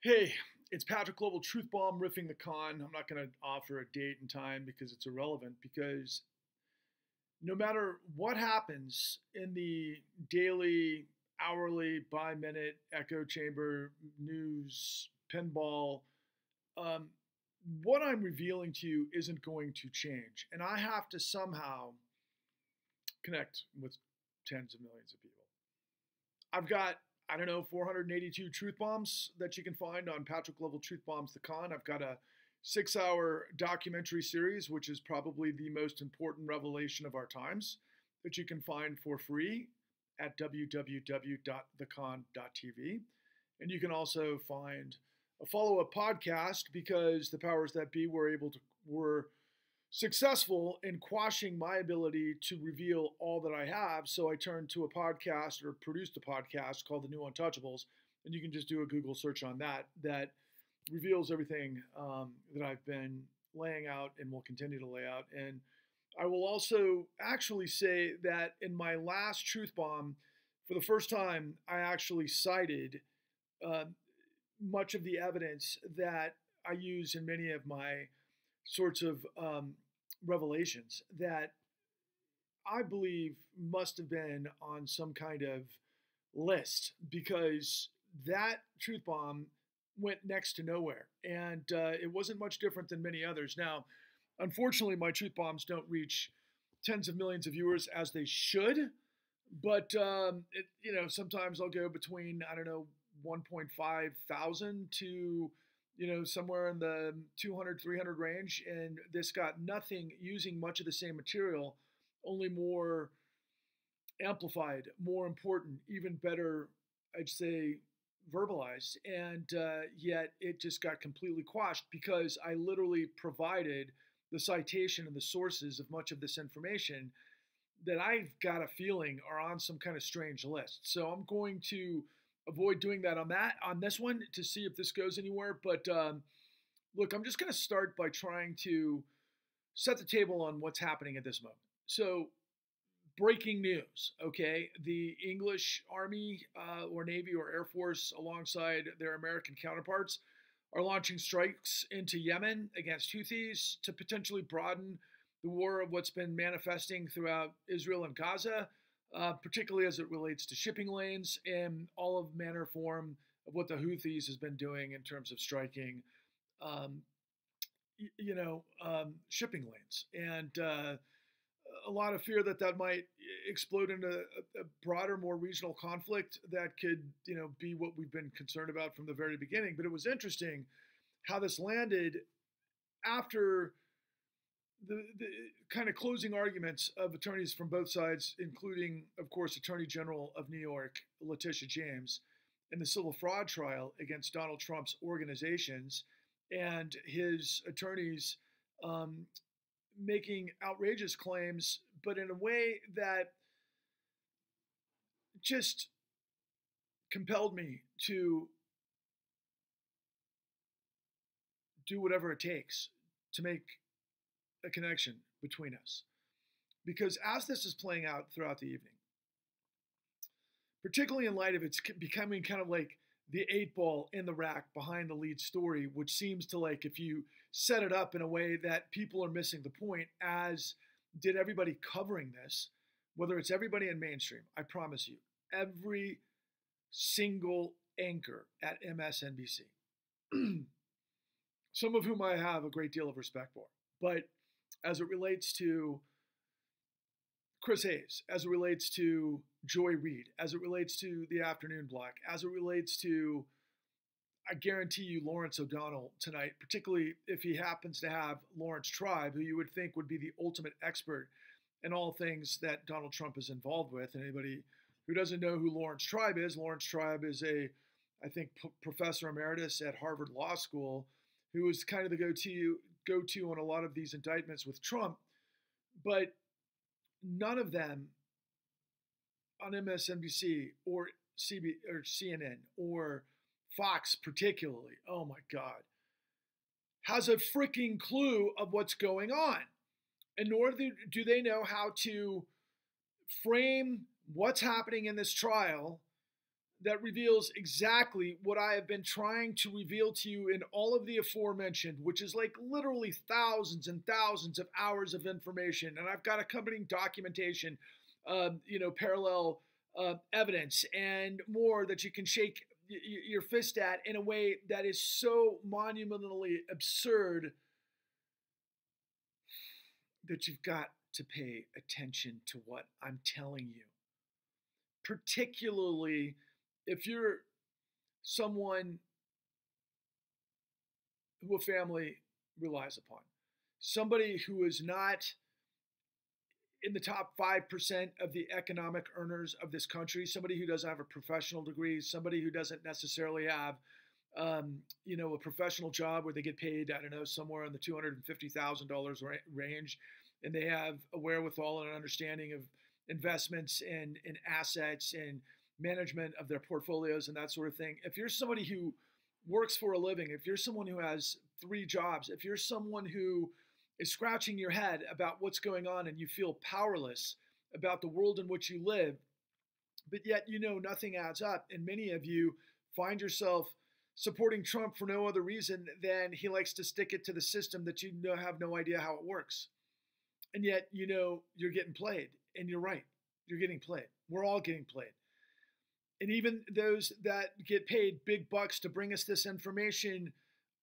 Hey, it's Patrick Global Truth Bomb riffing the con. I'm not going to offer a date and time because it's irrelevant, because no matter what happens in the daily, hourly, by minute echo chamber news, pinball, um, what I'm revealing to you isn't going to change. And I have to somehow connect with tens of millions of people. I've got, I don't know, 482 truth bombs that you can find on Patrick Level Truth Bombs The Con. I've got a 6-hour documentary series, which is probably the most important revelation of our times, that you can find for free at www.thecon.tv. And you can also find a follow-up podcast, because the powers that be were successful in quashing my ability to reveal all that I have. So I turned to a podcast, or produced a podcast called The New Untouchables, and you can just do a Google search on that. That reveals everything that I've been laying out and will continue to lay out. And I will also actually say that in my last truth bomb, for the first time, I actually cited uh, much of the evidence that I use in many of my sorts of revelations that I believe must have been on some kind of list, because that truth bomb went next to nowhere. And it wasn't much different than many others. Now, unfortunately, my truth bombs don't reach tens of millions of viewers as they should. But sometimes I'll go between, I don't know, 1.5 thousand to somewhere in the 200, 300 range. And this got nothing, using much of the same material, only more amplified, more important, even better, I'd say, verbalized. And yet it just got completely quashed, because I literally provided the citation and the sources of much of this information that I've got a feeling are on some kind of strange list. So I'm going to avoid doing that on this one, to see if this goes anywhere. But look, I'm just going to start by trying to set the table on what's happening at this moment. So, breaking news, okay? The English Army or Navy or Air Force, alongside their American counterparts, are launching strikes into Yemen against Houthis to potentially broaden the war of what's been manifesting throughout Israel and Gaza, particularly as it relates to shipping lanes and all of manner form of what the Houthis has been doing in terms of striking, um, shipping lanes. And a lot of fear that that might explode into a broader, more regional conflict that could, be what we've been concerned about from the very beginning. But it was interesting how this landed after the kind of closing arguments of attorneys from both sides, including, of course, Attorney General of New York, Letitia James, in the civil fraud trial against Donald Trump's organizations, and his attorneys making outrageous claims, but in a way that just compelled me to do whatever it takes to make a connection between us. Because as this is playing out throughout the evening, particularly in light of it's becoming kind of like the 8 ball in the rack behind the lead story, which seems to, like, if you set it up in a way that people are missing the point, as did everybody covering this, whether it's everybody in mainstream, I promise you, every single anchor at MSNBC, some of whom I have a great deal of respect for. But as it relates to Chris Hayes, as it relates to Joy Reid, as it relates to the Afternoon Block, as it relates to, I guarantee you, Lawrence O'Donnell tonight, particularly if he happens to have Lawrence Tribe, who you would think would be the ultimate expert in all things that Donald Trump is involved with. And anybody who doesn't know who Lawrence Tribe is a, I think, professor emeritus at Harvard Law School, who is kind of the go-to on a lot of these indictments with Trump. But none of them on MSNBC or CNN or Fox particularly, oh my God, has a freaking clue of what's going on. And nor do they know how to frame what's happening in this trial that reveals exactly what I have been trying to reveal to you in all of the aforementioned, which is like literally thousands and thousands of hours of information. And I've got accompanying documentation, parallel evidence and more that you can shake your fist at in a way that is so monumentally absurd that you've got to pay attention to what I'm telling you. Particularly if you're someone who a family relies upon, somebody who is not in the top 5% of the economic earners of this country, somebody who doesn't have a professional degree, somebody who doesn't necessarily have, a professional job where they get paid, I don't know, somewhere in the $250,000 range, and they have a wherewithal and an understanding of investments and assets and management of their portfolios and that sort of thing. If you're somebody who works for a living, if you're someone who has 3 jobs, if you're someone who is scratching your head about what's going on and you feel powerless about the world in which you live, but yet nothing adds up, and many of you find yourself supporting Trump for no other reason than he likes to stick it to the system that you have no idea how it works. And yet you're getting played, and you're right. You're getting played. We're all getting played. And even those that get paid big bucks to bring us this information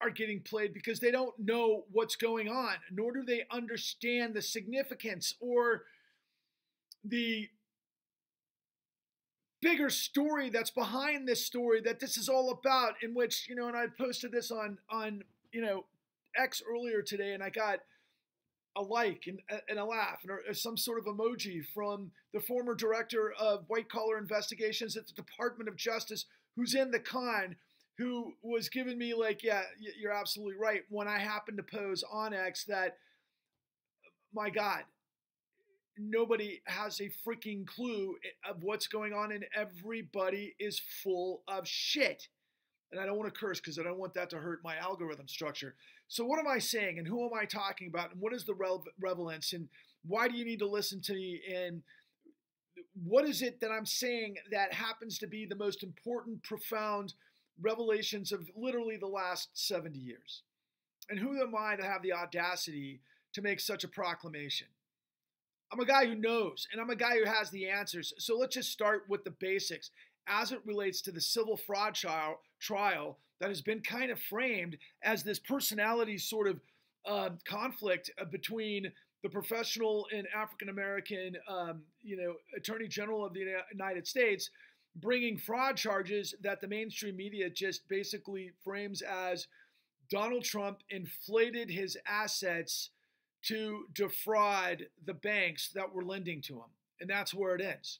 are getting played because they don't know what's going on, nor do they understand the significance or the bigger story that's behind this story that this is all about, in which, and I posted this on X earlier today, and I got a like and a laugh or some sort of emoji from the former director of white collar investigations at the Department of Justice, who's in the con, who was giving me like, yeah, you're absolutely right, when I happened to pose on X that, my God, nobody has a freaking clue of what's going on, and everybody is full of shit. And I don't want to curse because I don't want that to hurt my algorithm structure. So what am I saying, and who am I talking about, and what is the relevance, and why do you need to listen to me, and what is it that I'm saying that happens to be the most important, profound revelations of literally the last 70 years? And who am I to have the audacity to make such a proclamation? I'm a guy who knows, and I'm a guy who has the answers. So let's just start with the basics as it relates to the civil fraud trial that has been kind of framed as this personality sort of conflict between the professional and African-American, Attorney General of the United States, bringing fraud charges that the mainstream media just basically frames as Donald Trump inflated his assets to defraud the banks that were lending to him. And that's where it ends.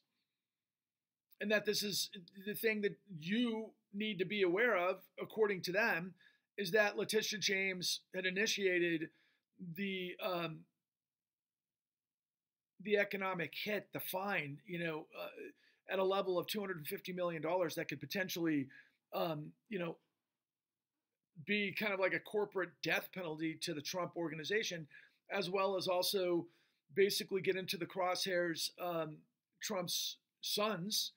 And that this is the thing that you need to be aware of, according to them, is that Letitia James had initiated the economic hit, the fine, at a level of $250 million that could potentially, be kind of like a corporate death penalty to the Trump organization, as well as also basically get into the crosshairs Trump's sons.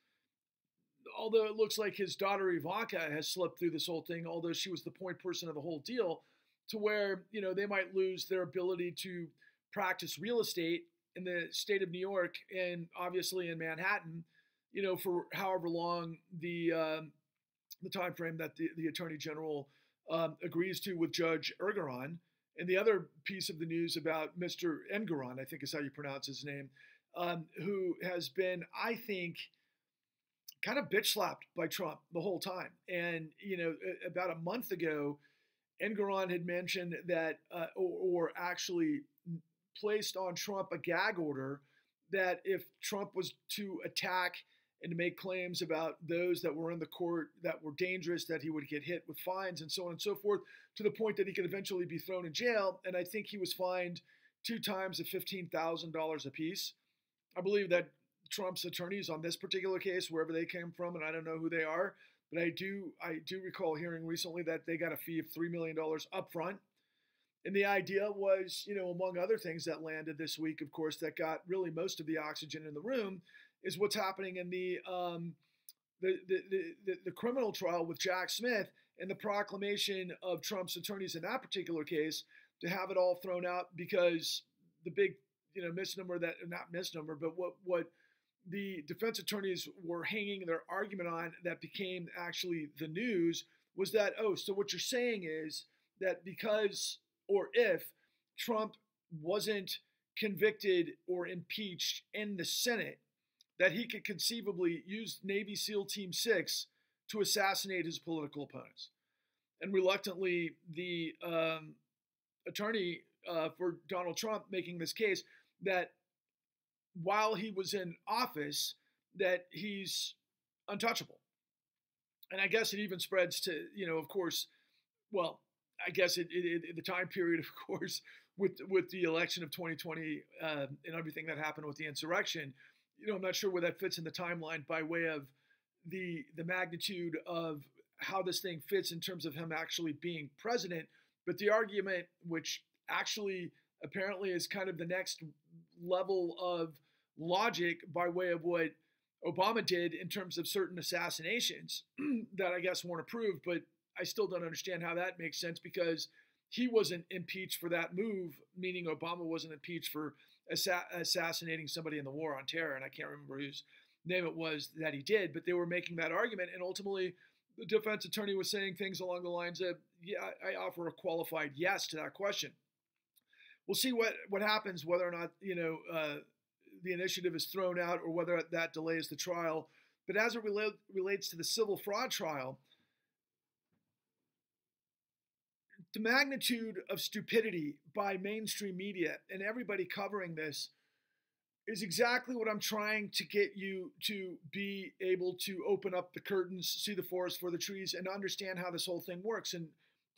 Although it looks like his daughter Ivanka has slipped through this whole thing, although she was the point person of the whole deal, to where they might lose their ability to practice real estate in the state of New York and obviously in Manhattan, for however long the time frame that the Attorney General agrees to with Judge Engoron. And the other piece of the news about Mr. Engoron, I think is how you pronounce his name, who has been, I think, kind of bitch slapped by Trump the whole time. And, about a month ago, Engoron had mentioned that, or actually placed on Trump a gag order that if Trump was to attack and to make claims about those that were in the court that were dangerous, that he would get hit with fines and so on and so forth, to the point that he could eventually be thrown in jail. And I think he was fined 2 times at $15,000 apiece. I believe that Trump's attorneys on this particular case, wherever they came from, and I don't know who they are, but I do recall hearing recently that they got a fee of $3 million up front. And the idea was, among other things that landed this week, of course, that got really most of the oxygen in the room, is what's happening in the the criminal trial with Jack Smith and the proclamation of Trump's attorneys in that particular case, to have it all thrown out because the big misnomer, that not misnomer, but what the defense attorneys were hanging their argument on, that became actually the news, was that, oh, so what you're saying is that because, or if, Trump wasn't convicted or impeached in the Senate, that he could conceivably use Navy SEAL Team 6 to assassinate his political opponents. And reluctantly, the attorney for Donald Trump making this case that while he was in office, that he's untouchable. And I guess it even spreads to, of course, well, I guess the time period, of course, with the election of 2020 and everything that happened with the insurrection, I'm not sure where that fits in the timeline by way of the magnitude of how this thing fits in terms of him actually being president. But the argument, which actually apparently is kind of the next level of logic by way of what Obama did in terms of certain assassinations that I guess weren't approved, but I still don't understand how that makes sense, because he wasn't impeached for that move, meaning Obama wasn't impeached for assassinating somebody in the war on terror, and I can't remember whose name it was that he did, but they were making that argument, and ultimately the defense attorney was saying things along the lines of, yeah, I offer a qualified yes to that question. We'll see what happens, whether or not, the initiative is thrown out or whether that delays the trial. But as it relates to the civil fraud trial, the magnitude of stupidity by mainstream media and everybody covering this is exactly what I'm trying to get you to be able to open up the curtains, see the forest for the trees, and understand how this whole thing works. And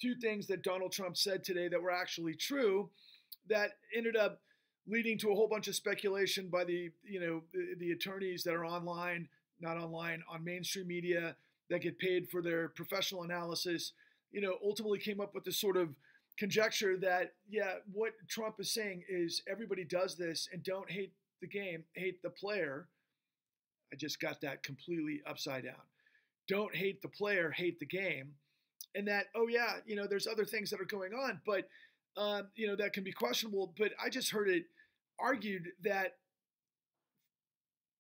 two things that Donald Trump said today that were actually true, that ended up leading to a whole bunch of speculation by the attorneys that are online, not online, on mainstream media that get paid for their professional analysis, ultimately came up with this sort of conjecture that, yeah, what Trump is saying is everybody does this and don't hate the game, hate the player. I just got that completely upside down. Don't hate the player, hate the game. And that, oh yeah, there's other things that are going on, but that can be questionable. But I just heard it argued that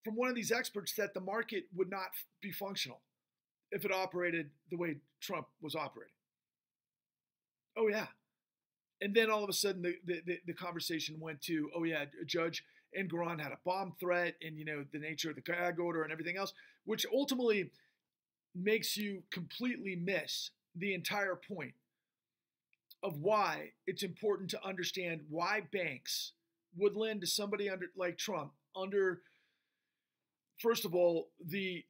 from one of these experts that the market would not be functional if it operated the way Trump was operating. Oh yeah. And then all of a sudden the conversation went to, oh yeah, Judge Engoron had a bomb threat, and the nature of the gag order and everything else, which ultimately makes you completely miss the entire point of why it's important to understand why banks would lend to somebody like Trump under, first of all, the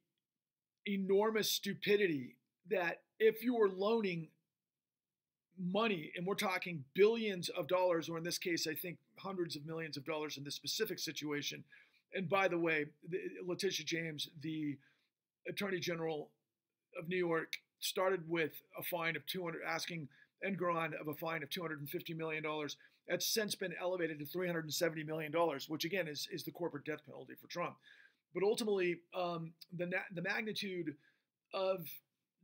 enormous stupidity that if you are loaning money, and we're talking billions of dollars, or in this case, I think hundreds of millions of dollars in this specific situation. And by the way, Letitia James, the Attorney General of New York, started with a fine of asking Engoron of a fine of $250 million. That's since been elevated to $370 million, which again is the corporate death penalty for Trump. But ultimately, the magnitude of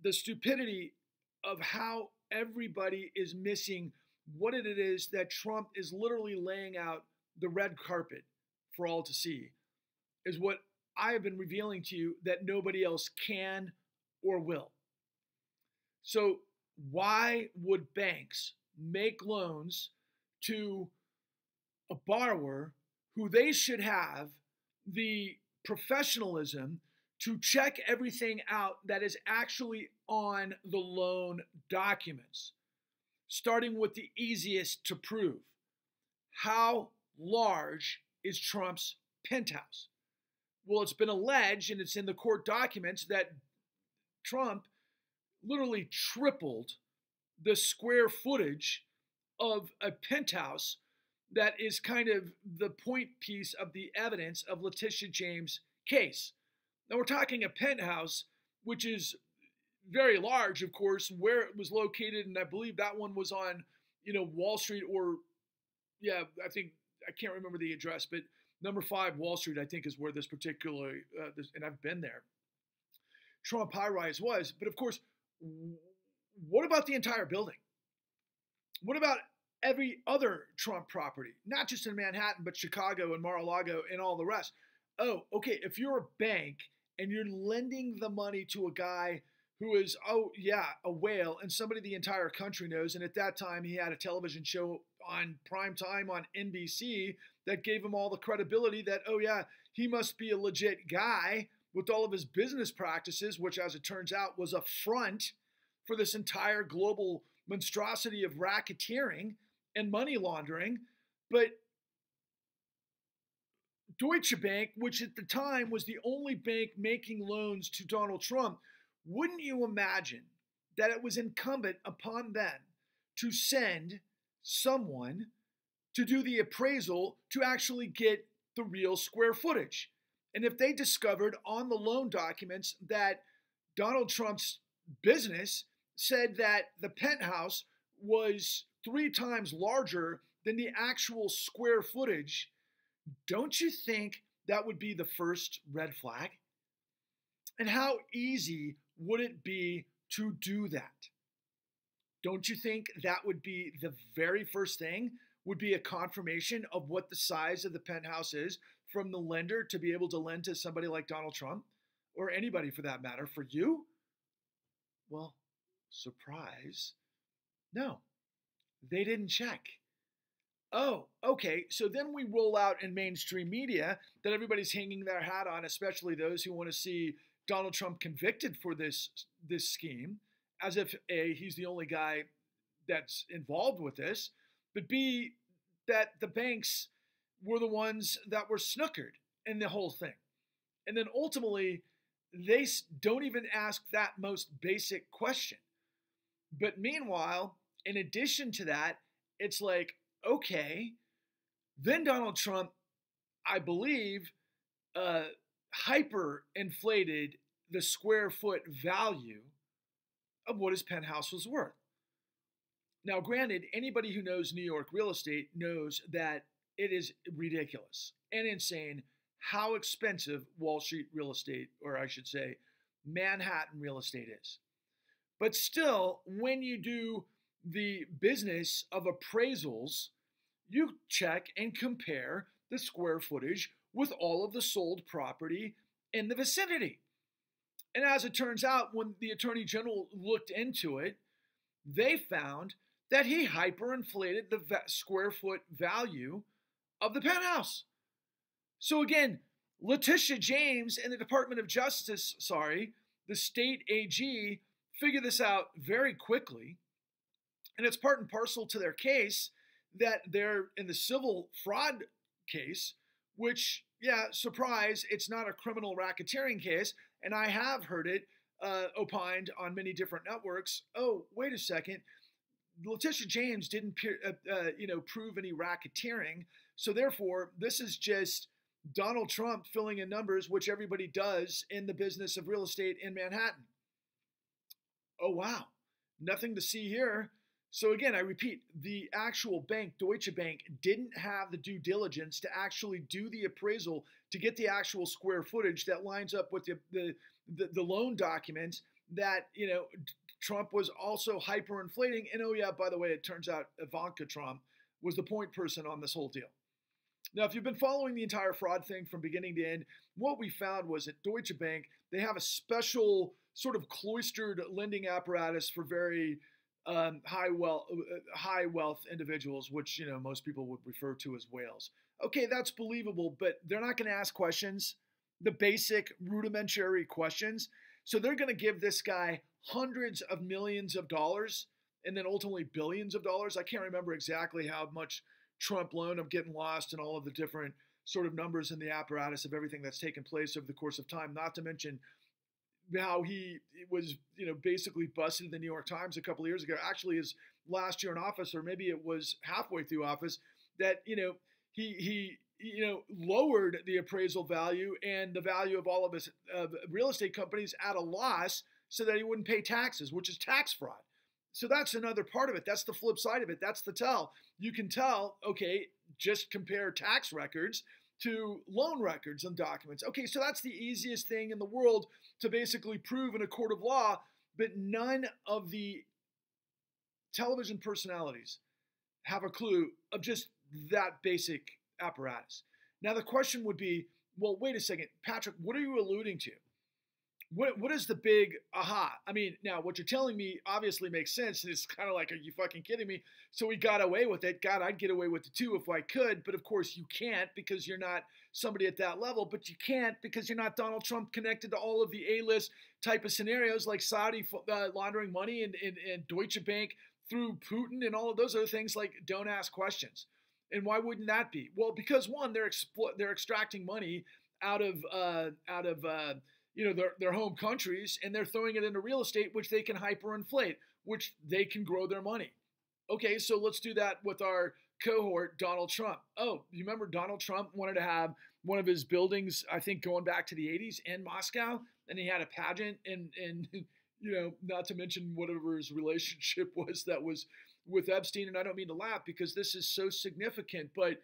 the stupidity of how everybody is missing what it is that Trump is literally laying out the red carpet for all to see is what I have been revealing to you that nobody else can or will. So why would banks make loans to a borrower who they should have the professionalism to check everything out that is actually on the loan documents, starting with the easiest to prove? How large is Trump's penthouse? Well, it's been alleged, and it's in the court documents, that Trump literally tripled the square footage of a penthouse that is kind of the point piece of the evidence of Letitia James' case. Now, we're talking a penthouse, which is very large, of course, where it was located, and I believe that one was on, Wall Street, or, yeah, I can't remember the address, but number 5 Wall Street, I think, is where this particular, and I've been there. Trump high rise was. But of course, what about the entire building? What about every other Trump property? Not just in Manhattan, but Chicago and Mar-a-Lago and all the rest. Oh, okay, if you're a bank and you're lending the money to a guy who is, oh yeah, a whale, and somebody the entire country knows, and at that time he had a television show on prime time on NBC that gave him all the credibility that, oh yeah, he must be a legit guy with all of his business practices, which as it turns out was a front for this entire global monstrosity of racketeering and money laundering. But Deutsche Bank, which at the time was the only bank making loans to Donald Trump, wouldn't you imagine that it was incumbent upon them to send someone to do the appraisal to actually get the real square footage? And if they discovered on the loan documents that Donald Trump's business said that the penthouse was 3 times larger than the actual square footage, don't you think that would be the first red flag? And how easy would it be to do that? Don't you think that would be the very first thing, would be a confirmation of what the size of the penthouse is from the lender to be able to lend to somebody like Donald Trump, or anybody for that matter, for you? Well, surprise, no, they didn't check. Oh, okay, so then we roll out in mainstream media that everybody's hanging their hat on, especially those who want to see Donald Trump convicted for this scheme, as if A, he's the only guy that's involved with this, but B, that the banks were the ones that were snookered in the whole thing. And then ultimately, they don't even ask that most basic question. But meanwhile, in addition to that, it's like, okay, then Donald Trump, I believe, hyper-inflated the square foot value of what his penthouse was worth. Now, granted, anybody who knows New York real estate knows that it is ridiculous and insane how expensive Wall Street real estate, or I should say, Manhattan real estate is. But still, when you do the business of appraisals, you check and compare the square footage with all of the sold property in the vicinity. And as it turns out, when the Attorney General looked into it, they found that he hyperinflated the square foot value of the penthouse. So again, Letitia James and the Department of Justice, the state AG, figured this out very quickly. And it's part and parcel to their case that they're in the civil fraud case, which, yeah, surprise, it's not a criminal racketeering case. And I have heard it opined on many different networks. Oh, wait a second. Letitia James didn't prove any racketeering. So therefore, this is just Donald Trump filling in numbers, which everybody does in the business of real estate in Manhattan. Oh, wow. Nothing to see here. So again, I repeat, the actual bank, Deutsche Bank, didn't have the due diligence to actually do the appraisal to get the actual square footage that lines up with the loan documents that, Trump was also hyperinflating. And oh yeah, by the way, it turns out Ivanka Trump was the point person on this whole deal. Now, if you've been following the entire fraud thing from beginning to end, what we found was at Deutsche Bank, they have a special sort of cloistered lending apparatus for very high wealth individuals, which most people would refer to as whales. Okay, that's believable, but they're not going to ask questions, the basic rudimentary questions. So they're going to give this guy hundreds of millions of dollars and then ultimately billions of dollars. I can't remember exactly how much Trump loaned. I'm getting lost in all of the different sort of numbers in the apparatus of everything that's taken place over the course of time, not to mention how he was, basically busted in the New York Times a couple of years ago, actually his last year in office, or maybe it was halfway through office, that, he lowered the appraisal value and the value of all of his real estate companies at a loss so that he wouldn't pay taxes, which is tax fraud. So that's another part of it. That's the flip side of it. That's the tell. You can tell, okay, just compare tax records to loan records and documents. Okay, so that's the easiest thing in the world to basically prove in a court of law, but none of the television personalities have a clue of just that basic apparatus. Now, the question would be, well, wait a second, Patrick, what are you alluding to? What is the big aha? I mean, now what you're telling me obviously makes sense. It's kind of like, are you fucking kidding me? So we got away with it. God, I'd get away with it too if I could. But of course you can't because you're not somebody at that level. But you can't because you're not Donald Trump connected to all of the A-list type of scenarios like Saudi laundering money and Deutsche Bank through Putin and all of those other things. Like, don't ask questions. And why wouldn't that be? Well, because one, they're extracting money out of their home countries, and they're throwing it into real estate, which they can hyperinflate, which they can grow their money. Okay, so let's do that with our cohort, Donald Trump. Oh, you remember Donald Trump wanted to have one of his buildings, I think going back to the 80s in Moscow, and he had a pageant and not to mention whatever his relationship was that was with Epstein. And I don't mean to laugh because this is so significant, but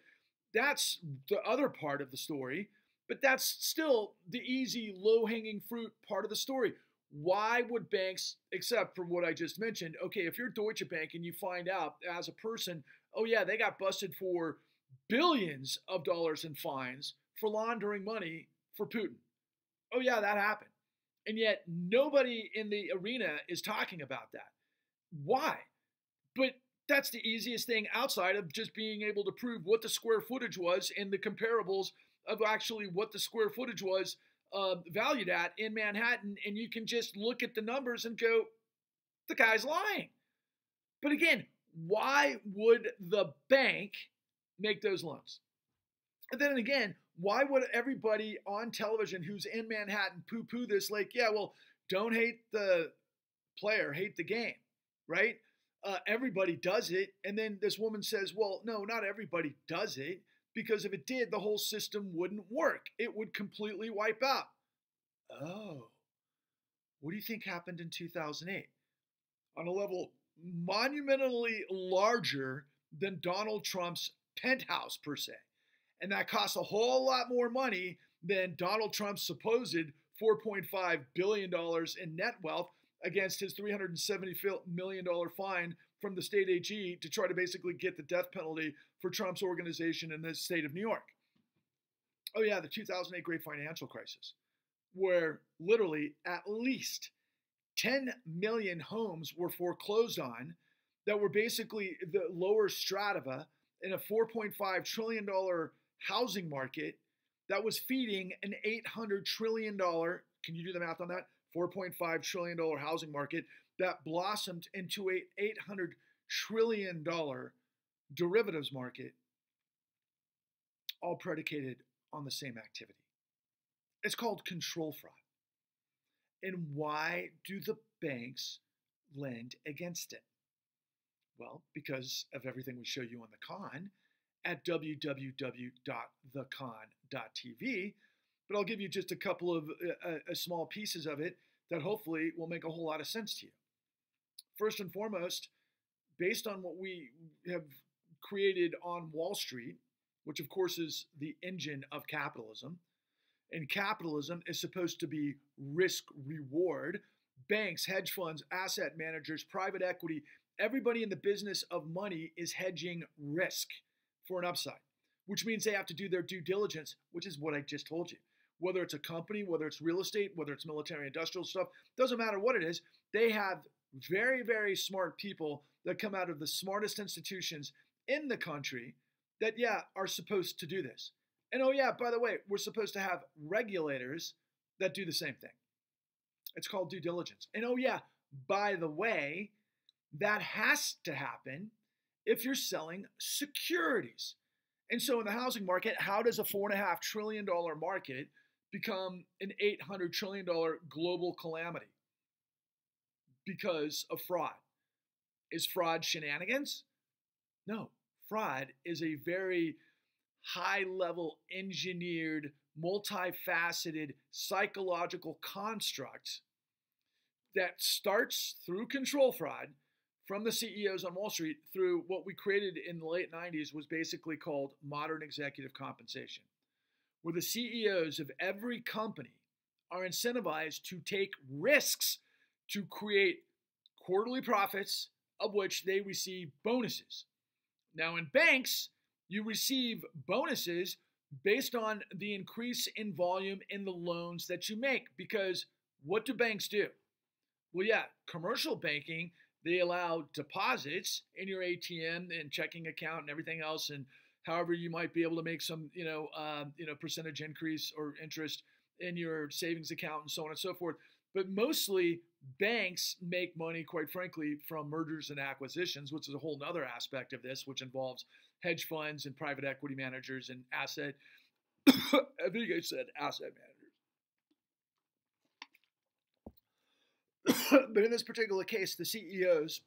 that's the other part of the story. But that's still the easy, low-hanging fruit part of the story. Why would banks, except for what I just mentioned, okay, if you're Deutsche Bank and you find out as a person, oh yeah, they got busted for billions of dollars in fines for laundering money for Putin. Oh yeah, that happened. And yet nobody in the arena is talking about that. Why? But that's the easiest thing outside of just being able to prove what the square footage was and the comparables of actually what the square footage was valued at in Manhattan, and you can just look at the numbers and go, the guy's lying. But again, why would the bank make those loans? And then again, why would everybody on television who's in Manhattan poo-poo this like, yeah, well, don't hate the player, hate the game, right? Everybody does it. And then this woman says, well, no, not everybody does it. Because if it did, the whole system wouldn't work. It would completely wipe out. Oh, what do you think happened in 2008? On a level monumentally larger than Donald Trump's penthouse, per se. And that costs a whole lot more money than Donald Trump's supposed $4.5 billion in net wealth against his $370 million fine from the state AG to try to basically get the death penalty for Trump's organization in the state of New York. Oh yeah, the 2008 great financial crisis, where literally at least 10 million homes were foreclosed on that were basically the lower strata in a $4.5 trillion housing market that was feeding an $800 trillion, can you do the math on that? $4.5 trillion housing market that blossomed into a $800 trillion derivatives market, all predicated on the same activity. It's called control fraud. And why do the banks lend against it? Well, because of everything we show you on the con at www.thecon.tv. But I'll give you just a couple of small pieces of it that hopefully will make a whole lot of sense to you. First and foremost, based on what we have created on Wall Street, which of course is the engine of capitalism, and capitalism is supposed to be risk reward. Banks, hedge funds, asset managers, private equity, everybody in the business of money is hedging risk for an upside, which means they have to do their due diligence, which is what I just told you. Whether it's a company, whether it's real estate, whether it's military industrial stuff, doesn't matter what it is. They have very, very smart people that come out of the smartest institutions in the country that, yeah, are supposed to do this. And oh yeah, by the way, we're supposed to have regulators that do the same thing. It's called due diligence. And oh yeah, by the way, that has to happen if you're selling securities. And so in the housing market, how does a $4.5 trillion market become an $800 trillion global calamity? Because of fraud. Is fraud shenanigans? No. Fraud is a very high-level, engineered, multifaceted psychological construct that starts through control fraud from the CEOs on Wall Street through what we created in the late 90s was basically called modern executive compensation. where the CEOs of every company are incentivized to take risks to create quarterly profits of which they receive bonuses. Now, in banks, you receive bonuses based on the increase in volume in the loans that you make. Because what do banks do? Well, yeah, commercial banking, they allow deposits in your ATM and checking account and everything else, and however you might be able to make some, percentage increase or interest in your savings account and so on and so forth. But mostly banks make money, quite frankly, from mergers and acquisitions, which is a whole nother aspect of this, which involves hedge funds and private equity managers and asset, I think I said asset managers. But in this particular case, the CEOs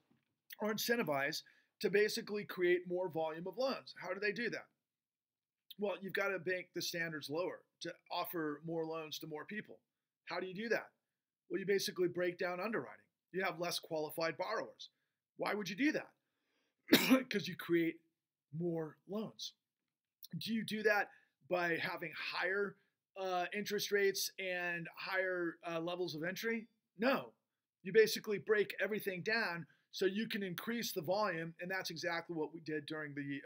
are incentivized to basically create more volume of loans. How do they do that? Well, you've got to make the standards lower to offer more loans to more people. How do you do that? Well, you basically break down underwriting. You have less qualified borrowers. Why would you do that? Because you create more loans. Do you do that by having higher interest rates and higher levels of entry? No. You basically break everything down so you can increase the volume, and that's exactly what we did during the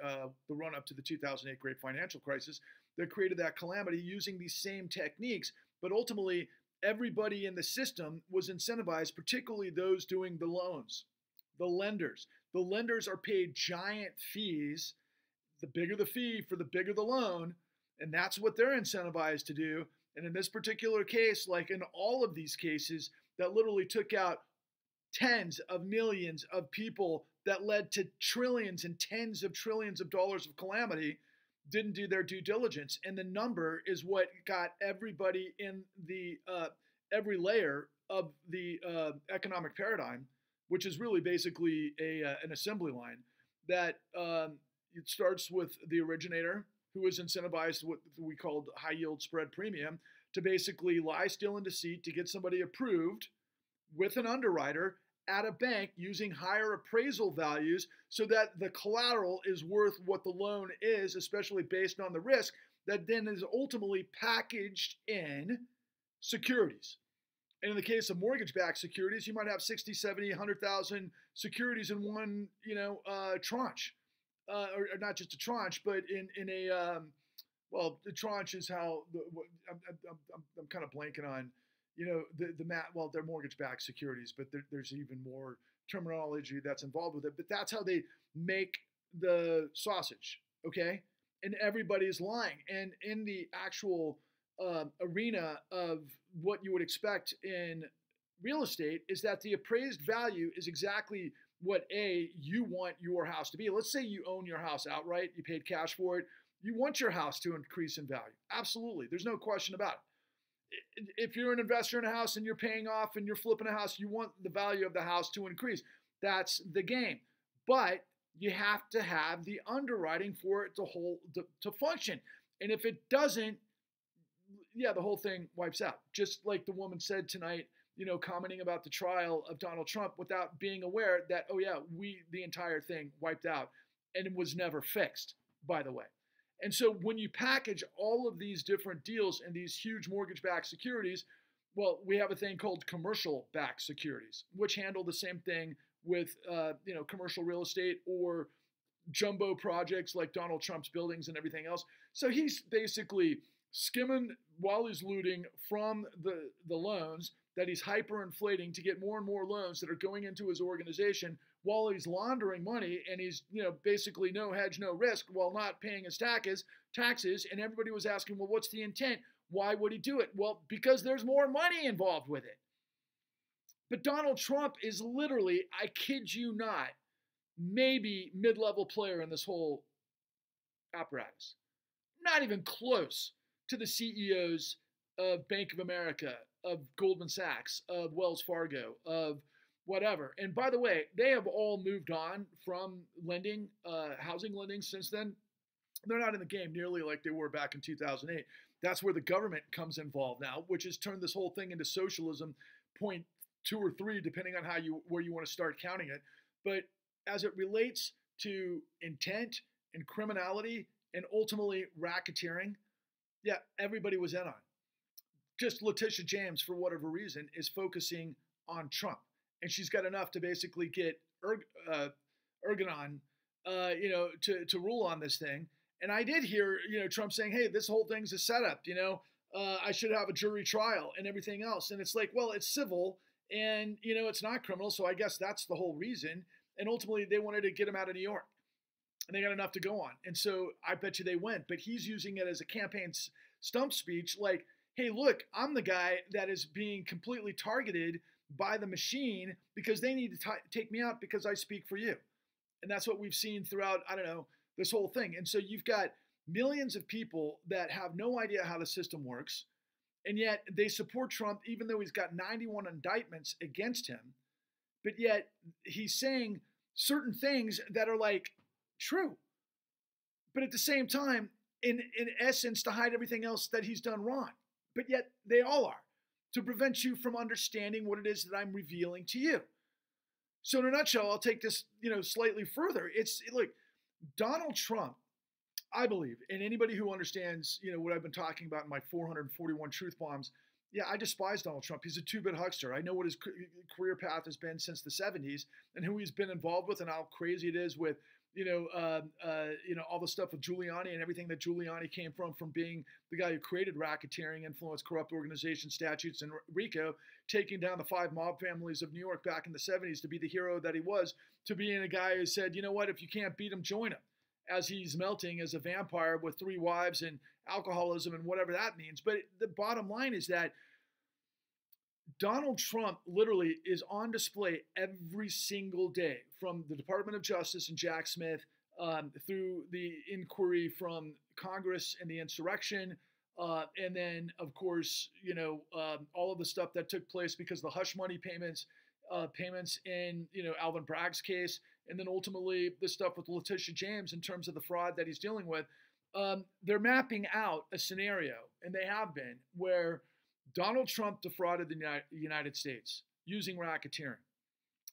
run-up to the 2008 Great Financial Crisis that created that calamity using these same techniques. But ultimately, everybody in the system was incentivized, particularly those doing the loans, the lenders. The lenders are paid giant fees. The bigger the fee for the bigger the loan, and that's what they're incentivized to do. And in this particular case, like in all of these cases, that literally took out tens of millions of people that led to trillions and tens of trillions of dollars of calamity, didn't do their due diligence. And the number is what got everybody in the every layer of the economic paradigm, which is really basically an assembly line that it starts with the originator, who is incentivized what we called high yield spread premium, to basically lie, steal, and deceit to get somebody approved with an underwriter at a bank using higher appraisal values so that the collateral is worth what the loan is, especially based on the risk, that then is ultimately packaged in securities. And in the case of mortgage-backed securities, you might have 60, 70, 100,000 securities in one, tranche. Or not just a tranche, but in a the tranche is how I'm kind of blanking on, they're mortgage-backed securities, but there's even more terminology that's involved with it. But that's how they make the sausage, okay? And everybody's lying. And in the actual arena of what you would expect in real estate is that the appraised value is exactly what you want your house to be. Let's say you own your house outright, you paid cash for it. You want your house to increase in value. Absolutely. There's no question about it. If you're an investor in a house and you're paying off and you're flipping a house, you want the value of the house to increase. That's the game. But you have to have the underwriting for it to function. And if it doesn't, the whole thing wipes out. Just like the woman said tonight, commenting about the trial of Donald Trump without being aware that, the entire thing wiped out and it was never fixed, by the way. And so when you package all of these different deals and these huge mortgage-backed securities, well, we have a thing called commercial-backed securities, which handle the same thing with, commercial real estate or jumbo projects like Donald Trump's buildings and everything else. So he's basically skimming while he's looting from the loans that he's hyperinflating to get more and more loans that are going into his organization while he's laundering money, and he's basically no hedge, no risk while not paying his taxes. And everybody was asking, well, what's the intent? Why would he do it? Well, because there's more money involved with it. But Donald Trump is literally, I kid you not, maybe mid-level player in this whole apparatus. Not even close to the CEOs of Bank of America, of Goldman Sachs, of Wells Fargo, of whatever. And by the way, they have all moved on from lending, housing lending since then. They're not in the game nearly like they were back in 2008. That's where the government comes involved now, which has turned this whole thing into socialism, point 2 or 3, depending on where you want to start counting it. But as it relates to intent and criminality and ultimately racketeering, Yeah, everybody was in on it. Just Letitia James, for whatever reason, is focusing on Trump, and she's got enough to basically get Erdogan, to rule on this thing. And I did hear, Trump saying, "Hey, this whole thing's a setup. I should have a jury trial and everything else." And it's like, well, it's civil, and it's not criminal. So I guess that's the whole reason. And ultimately, they wanted to get him out of New York, and they got enough to go on. And so I bet you they went. But he's using it as a campaign stump speech, like, "Hey, look, I'm the guy that is being completely targeted by the machine because they need to take me out because I speak for you." And that's what we've seen throughout, I don't know, this whole thing. And so you've got millions of people that have no idea how the system works, and yet they support Trump even though he's got 91 indictments against him. But yet he's saying certain things that are like true. But at the same time, in essence, to hide everything else that he's done wrong. But yet they all are, to prevent you from understanding what it is that I'm revealing to you. So in a nutshell, I'll take this, slightly further. Look, Donald Trump, I believe, and anybody who understands, what I've been talking about in my 441 truth bombs, yeah, I despise Donald Trump. He's a two-bit huckster. I know what his career path has been since the 70s and who he's been involved with and how crazy it is with, all the stuff with Giuliani and everything that Giuliani came from being the guy who created racketeering, influence, corrupt organization statutes, and RICO, taking down the 5 mob families of New York back in the 70s to be the hero that he was, to being a guy who said, you know what, if you can't beat him, join him, as he's melting as a vampire with 3 wives and alcoholism and whatever that means. But the bottom line is that Donald Trump literally is on display every single day, from the Department of Justice and Jack Smith, through the inquiry from Congress and the insurrection, and then, of course, all of the stuff that took place because of the hush money payments in, Alvin Bragg's case, and then ultimately the stuff with Letitia James in terms of the fraud that he's dealing with. They're mapping out a scenario, and they have been, where Donald Trump defrauded the United States using racketeering.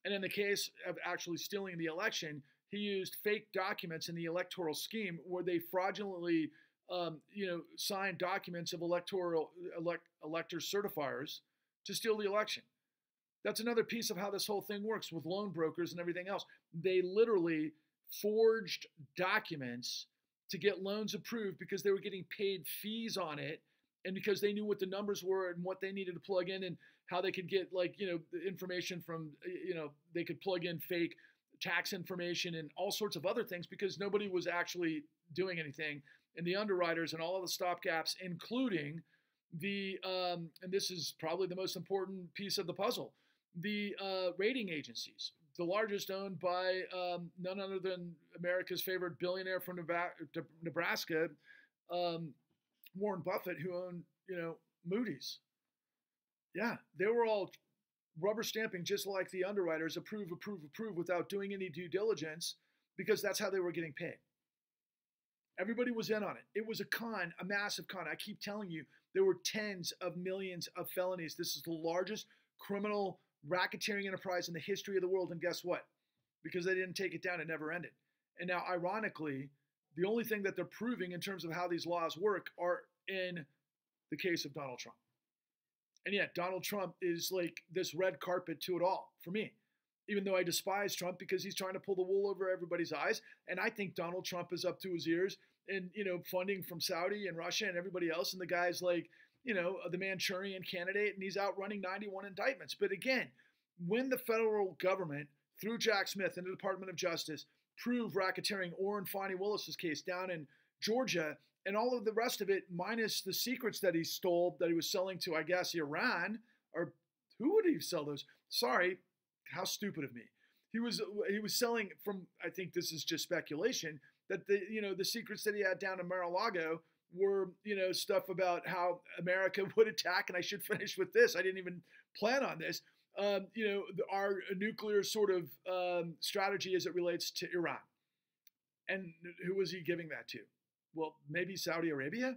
And in the case of actually stealing the election, he used fake documents in the electoral scheme where they fraudulently, signed documents of elector certifiers to steal the election. That's another piece of how this whole thing works with loan brokers and everything else. They literally forged documents to get loans approved because they were getting paid fees on it, and because they knew what the numbers were and what they needed to plug in and how they could get, the information from, they could plug in fake tax information and all sorts of other things because nobody was actually doing anything. And the underwriters and all of the stopgaps, including the, and this is probably the most important piece of the puzzle, the rating agencies, the largest owned by none other than America's favorite billionaire from Nebraska, Warren Buffett, who owned, Moody's. Yeah, they were all rubber stamping just like the underwriters, approve without doing any due diligence, because that's how they were getting paid. Everybody was in on it. It was a con, a massive con. I keep telling you, there were tens of millions of felonies. This is the largest criminal racketeering enterprise in the history of the world. And guess what? Because they didn't take it down, it never ended. And now, ironically, the only thing that they're proving in terms of how these laws work are in the case of Donald Trump. And yet, Donald Trump is like this red carpet to it all for me, even though I despise Trump because he's trying to pull the wool over everybody's eyes. And I think Donald Trump is up to his ears in, funding from Saudi and Russia and everybody else. And the guy's like, the Manchurian candidate, and he's out running 91 indictments. But again, when the federal government, through Jack Smith and the Department of Justice, prove racketeering, or in Fani Willis's case down in Georgia, and all of the rest of it, minus the secrets that he stole, that he was selling to, I guess, Iran, or who would he sell those? Sorry, how stupid of me. He was selling from, I think this is just speculation, that the secrets that he had down in Mar-a-Lago were, stuff about how America would attack. And I should finish with this. I didn't even plan on this. Our nuclear sort of strategy as it relates to Iran. And who was he giving that to? Well, maybe Saudi Arabia,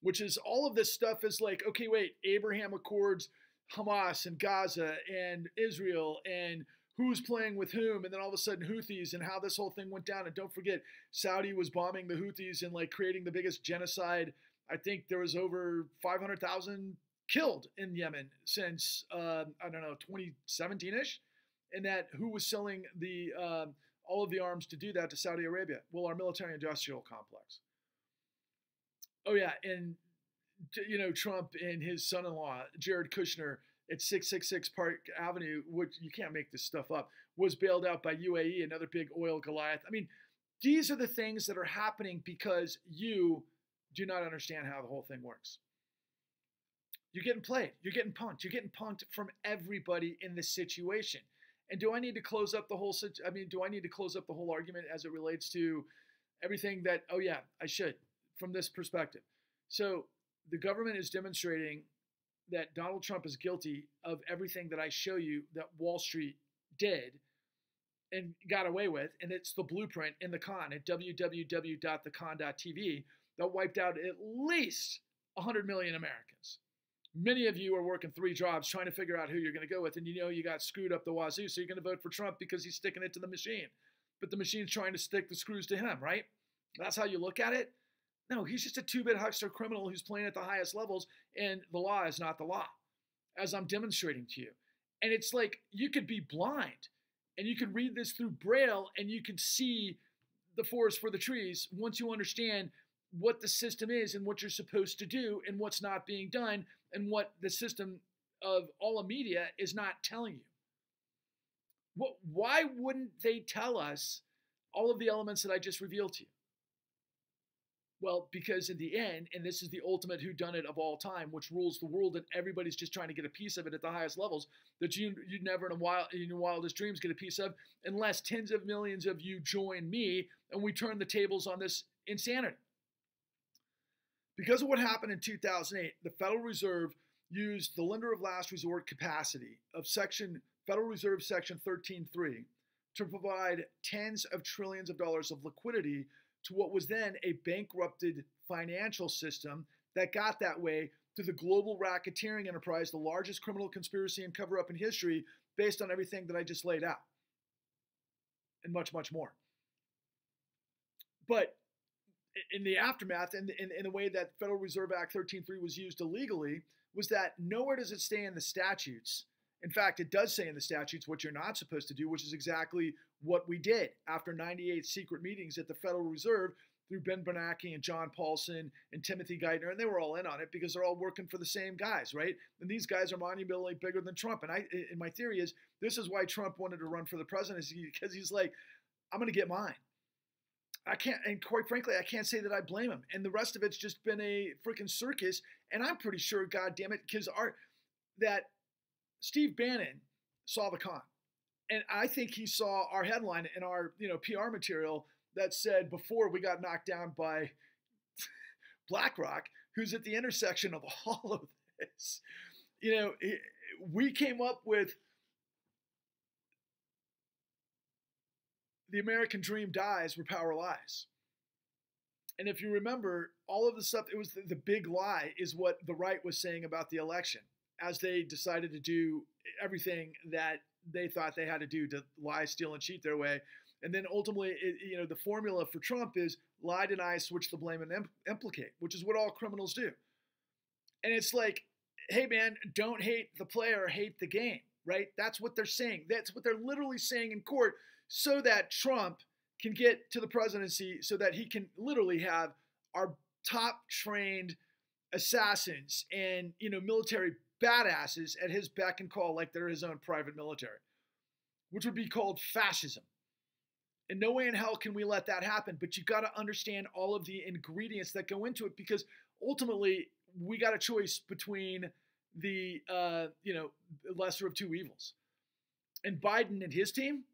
which is all of this stuff is like, okay, wait, Abraham Accords, Hamas and Gaza and Israel, and who's playing with whom, and then all of a sudden Houthis, and how this whole thing went down. And don't forget, Saudi was bombing the Houthis and like creating the biggest genocide, I think there was over 500,000 killed in Yemen since, I don't know, 2017-ish. And that who was selling the all of the arms to do that to Saudi Arabia? Well, our military-industrial complex. Oh, yeah, and, Trump and his son-in-law, Jared Kushner, at 666 Park Avenue, which you can't make this stuff up, was bailed out by UAE, another big oil Goliath. I mean, these are the things that are happening because you do not understand how the whole thing works. You're getting played. You're getting punked. You're getting punked from everybody in this situation. And do I need to close up the whole? Do I need to close up the whole argument as it relates to everything that? Oh yeah, I should, from this perspective. So the government is demonstrating that Donald Trump is guilty of everything that I show you that Wall Street did and got away with, and it's the blueprint in the con at www.thecon.tv that wiped out at least 100 million Americans. Many of you are working 3 jobs trying to figure out who you're going to go with, and you got screwed up the wazoo, so you're going to vote for Trump because he's sticking it to the machine. But the machine's trying to stick the screws to him, right? That's how you look at it? No, he's just a 2-bit huckster criminal who's playing at the highest levels, and the law is not the law, as I'm demonstrating to you. And it's like you could be blind, and you can read this through Braille, and you can see the forest for the trees once you understand what the system is and what you're supposed to do and what's not being done and what the system of all of media is not telling you. Why wouldn't they tell us all of the elements that I just revealed to you? Well, because in the end, and this is the ultimate whodunit of all time, which rules the world, and everybody's just trying to get a piece of it at the highest levels, that you never in your wildest dreams get a piece of, unless tens of millions of you join me and we turn the tables on this insanity. Because of what happened in 2008, the Federal Reserve used the lender of last resort capacity of Federal Reserve Section 13.3 to provide tens of trillions of dollars of liquidity to what was then a bankrupted financial system that got that way through the global racketeering enterprise, the largest criminal conspiracy and cover-up in history, based on everything that I just laid out, and much, much more. But in the aftermath, and in the way that Federal Reserve Act 13.3 was used illegally, was that nowhere does it say in the statutes. In fact, it does say in the statutes what you're not supposed to do, which is exactly what we did after 98 secret meetings at the Federal Reserve through Ben Bernanke and John Paulson and Timothy Geithner, and they were all in on it because they're all working for the same guys, right? And these guys are monumentally bigger than Trump. And my theory is this is why Trump wanted to run for the presidency, because he's like, I'm going to get mine. I can't, and quite frankly, I can't say that I blame him. And the rest of it's just been a freaking circus. And I'm pretty sure, God damn it, that Steve Bannon saw the con. And I think he saw our headline in our PR material that said before we got knocked down by BlackRock, who's at the intersection of all of this. We came up with the American dream dies where power lies. And if you remember, all of the stuff, it was the big lie is what the right was saying about the election as they decided to do everything that they thought they had to do to lie, steal, and cheat their way. And then ultimately, the formula for Trump is lie, deny, switch the blame, and implicate, which is what all criminals do. And it's like, hey, man, don't hate the player, hate the game, right? That's what they're saying. That's what they're literally saying in court so that Trump can get to the presidency, so that he can literally have our top trained assassins and, military badasses at his beck and call like they're his own private military, which would be called fascism. And no way in hell can we let that happen. But you got to understand all of the ingredients that go into it, because ultimately we got a choice between the, lesser of two evils. And Biden and his team,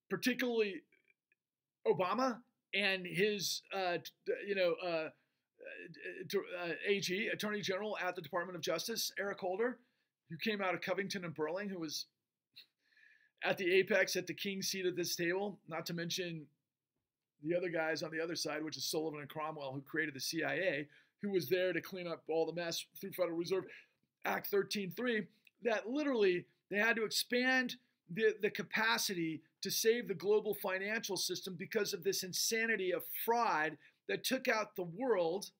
particularly Obama and his, AG, Attorney General at the Department of Justice, Eric Holder, who came out of Covington and Burling, who was at the apex, at the king's seat at this table, not to mention the other guys on the other side, which is Sullivan and Cromwell, who created the CIA, who was there to clean up all the mess through Federal Reserve Act 13.3, that literally they had to expand the capacity to save the global financial system because of this insanity of fraud that took out the world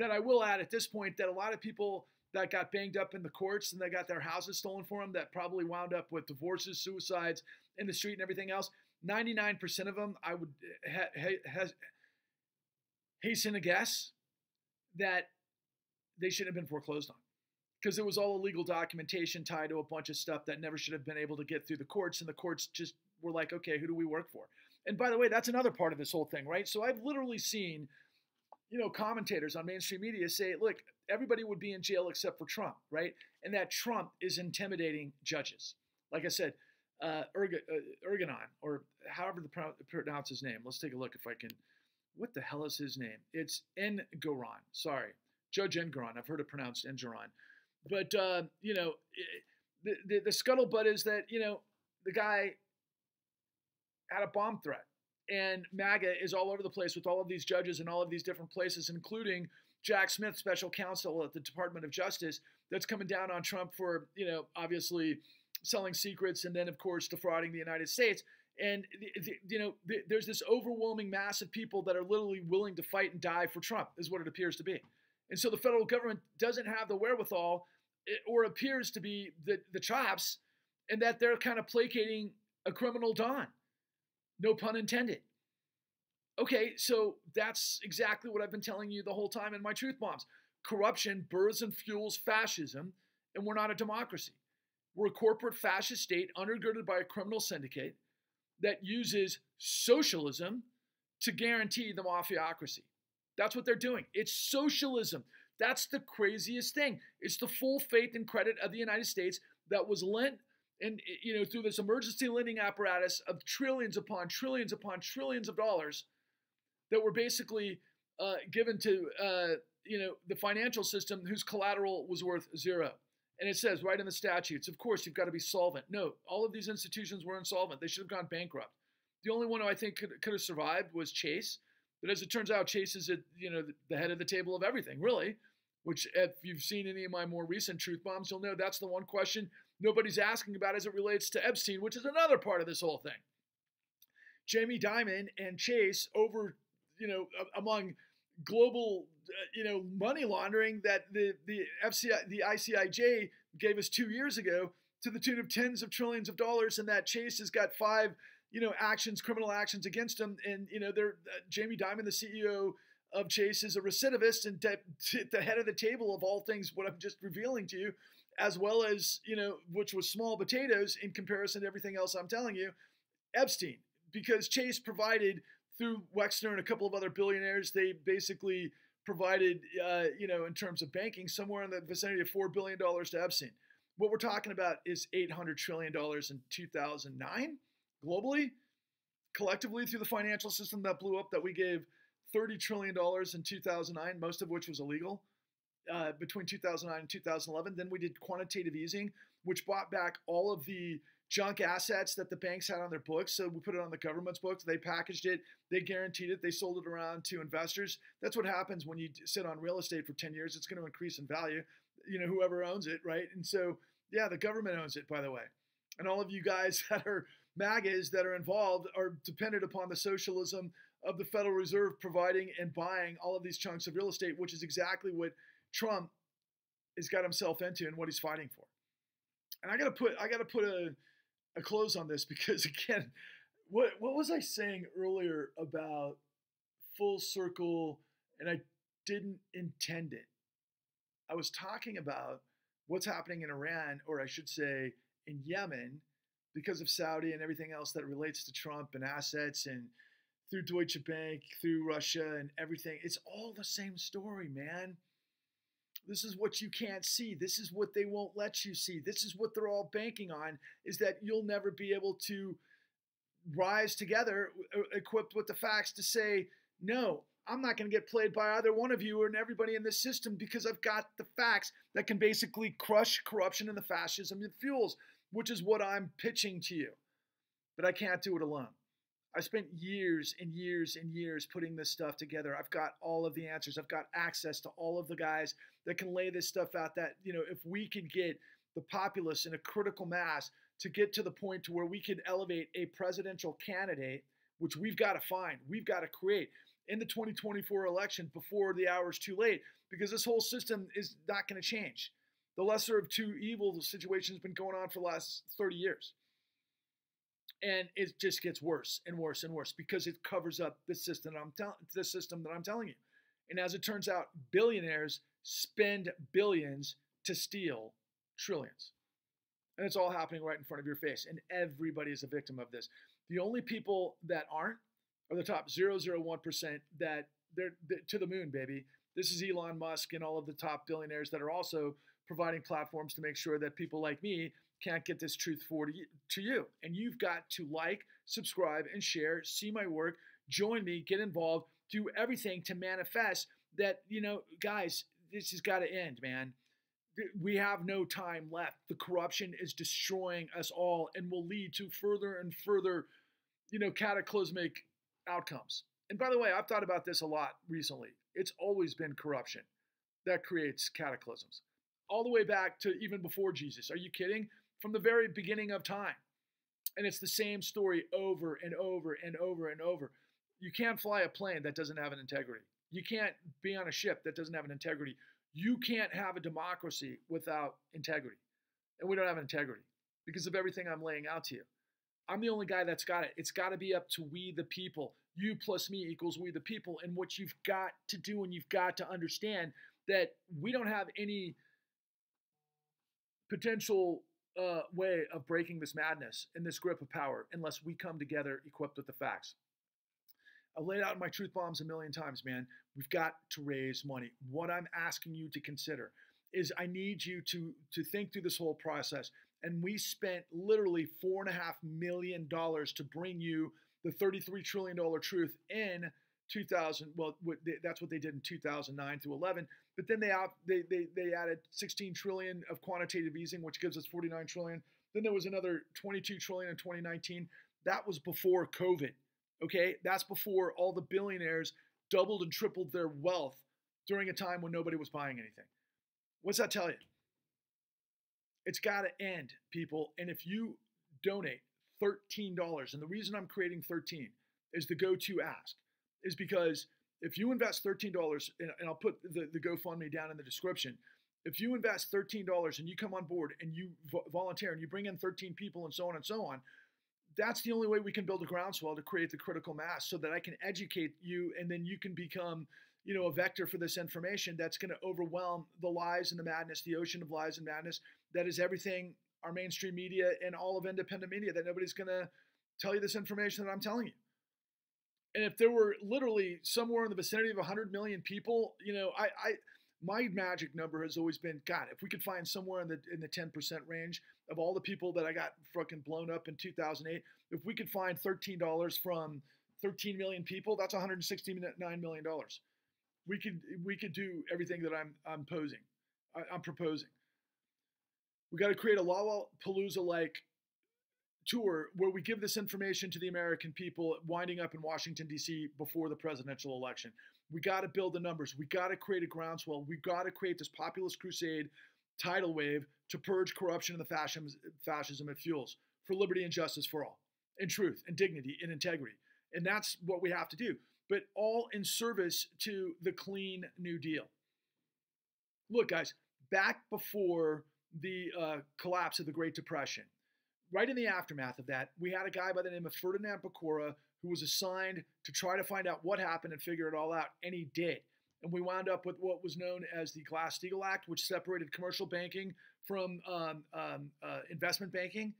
that I will add at this point that a lot of people that got banged up in the courts and they got their houses stolen for them that probably wound up with divorces, suicides in the street and everything else, 99% of them, I would hasten to guess that they shouldn't have been foreclosed on because it was all illegal documentation tied to a bunch of stuff that never should have been able to get through the courts. And the courts just were like, okay, who do we work for? And by the way, that's another part of this whole thing, right? So I've literally seen, commentators on mainstream media say, look, everybody would be in jail except for Trump, right? And that Trump is intimidating judges. Like I said, Ergonon, or however to pronounce his name. Let's take a look if I can. What the hell is his name? It's Engoron. Sorry. Judge Engoron. I've heard it pronounced Engoron. But, the scuttlebutt is that, the guy had a bomb threat. And MAGA is all over the place with all of these judges in all of these different places, including Jack Smith, special counsel at the Department of Justice, that's coming down on Trump for, obviously selling secrets and then, of course, defrauding the United States. And, there's this overwhelming mass of people that are literally willing to fight and die for Trump, is what it appears to be. And so the federal government doesn't have the wherewithal, or appears to be the chops, and that they're kind of placating a criminal don. No pun intended. Okay, so that's exactly what I've been telling you the whole time in my truth bombs. Corruption births and fuels fascism, and we're not a democracy. We're a corporate fascist state undergirded by a criminal syndicate that uses socialism to guarantee the mafiocracy. That's what they're doing. It's socialism. That's the craziest thing. It's the full faith and credit of the United States that was lent and, through this emergency lending apparatus of trillions upon trillions upon trillions of dollars that were basically given to, the financial system whose collateral was worth zero. And it says right in the statutes, of course, you've got to be solvent. No, all of these institutions were insolvent. They should have gone bankrupt. The only one who I think could have survived was Chase. But as it turns out, Chase is at, the head of the table of everything, really, which if you've seen any of my more recent truth bombs, you'll know that's the one question nobody's asking about as it relates to Epstein, which is another part of this whole thing. Jamie Dimon and Chase over, among global, money laundering that the ICIJ gave us 2 years ago to the tune of tens of trillions of dollars, and that Chase has got 5, criminal actions against him, and they're Jamie Dimon, the CEO of Chase, is a recidivist and the head of the table of all things. What I'm just revealing to you, as well as which was small potatoes in comparison to everything else I'm telling you, Epstein, because Chase provided through Wexner and a couple of other billionaires, they basically provided, in terms of banking, somewhere in the vicinity of $4 billion to Epstein. What we're talking about is $800 trillion in 2009, globally, collectively through the financial system that blew up, that we gave $30 trillion in 2009, most of which was illegal, between 2009 and 2011. Then we did quantitative easing, which bought back all of the junk assets that the banks had on their books. So we put it on the government's books. They packaged it. They guaranteed it. They sold it around to investors. That's what happens when you sit on real estate for 10 years. It's going to increase in value, whoever owns it, right? And so, yeah, the government owns it, by the way. And all of you guys that are MAGAs that are involved are dependent upon the socialism of the Federal Reserve providing and buying all of these chunks of real estate, which is exactly what Trump has got himself into and what he's fighting for. And I got to put a close on this, because again, what was I saying earlier about full circle, and I didn't intend it. I was talking about what's happening in Iran, or I should say in Yemen, because of Saudi and everything else that relates to Trump and assets, and through Deutsche Bank, through Russia and everything. It's all the same story, man. This is what you can't see. This is what they won't let you see. This is what they're all banking on, is that you'll never be able to rise together equipped with the facts to say, no, I'm not going to get played by either one of you or everybody in this system, because I've got the facts that can basically crush corruption and the fascism it fuels, which is what I'm pitching to you. But I can't do it alone. I spent years and years and years putting this stuff together. I've got all of the answers. I've got access to all of the guys that can lay this stuff out, that, if we could get the populace in a critical mass to get to the point to where we can elevate a presidential candidate, which we've got to find, we've got to create in the 2024 election before the hour is too late. because this whole system is not going to change. The lesser of two evils situation has been going on for the last 30 years. And it just gets worse and worse and worse because it covers up the system that I'm telling you. And as it turns out, billionaires spend billions to steal trillions. And it's all happening right in front of your face. And everybody is a victim of this. The only people that aren't are the top 0.001% that they're to the moon, baby. This is Elon Musk and all of the top billionaires that are also providing platforms to make sure that people like me can't get this truth forward to you. And you've got to like, subscribe, and share, see my work, join me, get involved, do everything to manifest that, guys, this has got to end, man. We have no time left. The corruption is destroying us all and will lead to further and further, cataclysmic outcomes. And by the way, I've thought about this a lot recently. It's always been corruption that creates cataclysms. All the way back to even before Jesus. Are you kidding? From the very beginning of time. And it's the same story over and over and over and over. You can't fly a plane that doesn't have an integrity. You can't be on a ship that doesn't have an integrity. You can't have a democracy without integrity. And we don't have integrity because of everything I'm laying out to you. I'm the only guy that's got it. It's got to be up to we the people. You plus me equals we the people. And what you've got to do, and you've got to understand that we don't have any potential way of breaking this madness and this grip of power unless we come together equipped with the facts. I've laid out in my truth bombs a million times, man. We've got to raise money. What I'm asking you to consider is I need you to think through this whole process. And we spent literally $4.5 million to bring you the $33 trillion truth in 2000. Well, that's what they did in 2009 through 11. But then they added 16 trillion of quantitative easing, which gives us 49 trillion. Then there was another 22 trillion in 2019. That was before COVID. Okay, that's before all the billionaires doubled and tripled their wealth during a time when nobody was buying anything. What's that tell you? It's got to end, people. And if you donate $13, and the reason I'm creating 13 is the go-to ask, is because if you invest $13, and I'll put the GoFundMe down in the description, if you invest $13 and you come on board and you volunteer and you bring in 13 people and so on, that's the only way we can build a groundswell to create the critical mass so that I can educate you and then you can become, a vector for this information that's going to overwhelm the lies and the madness, the ocean of lies and madness that is everything our mainstream media and all of independent media, that nobody's going to tell you this information that I'm telling you. And if there were literally somewhere in the vicinity of 100 million people, my magic number has always been, God, if we could find somewhere in the 10% range of all the people that I got fucking blown up in 2008, if we could find $13 from 13 million people, that's $169 million. We could do everything that I'm proposing. We got to create a Lollapalooza-like tour where we give this information to the American people winding up in Washington, D.C. before the presidential election. We got to build the numbers. We got to create a groundswell. We got to create this populist crusade tidal wave to purge corruption and the fascism it fuels for liberty and justice for all, and truth and dignity and integrity. And that's what we have to do, but all in service to the clean New Deal. Look, guys, back before the collapse of the Great Depression, right in the aftermath of that, we had a guy by the name of Ferdinand Pecora who was assigned to try to find out what happened and figure it all out, and he did. And we wound up with what was known as the Glass-Steagall Act, which separated commercial banking from investment banking,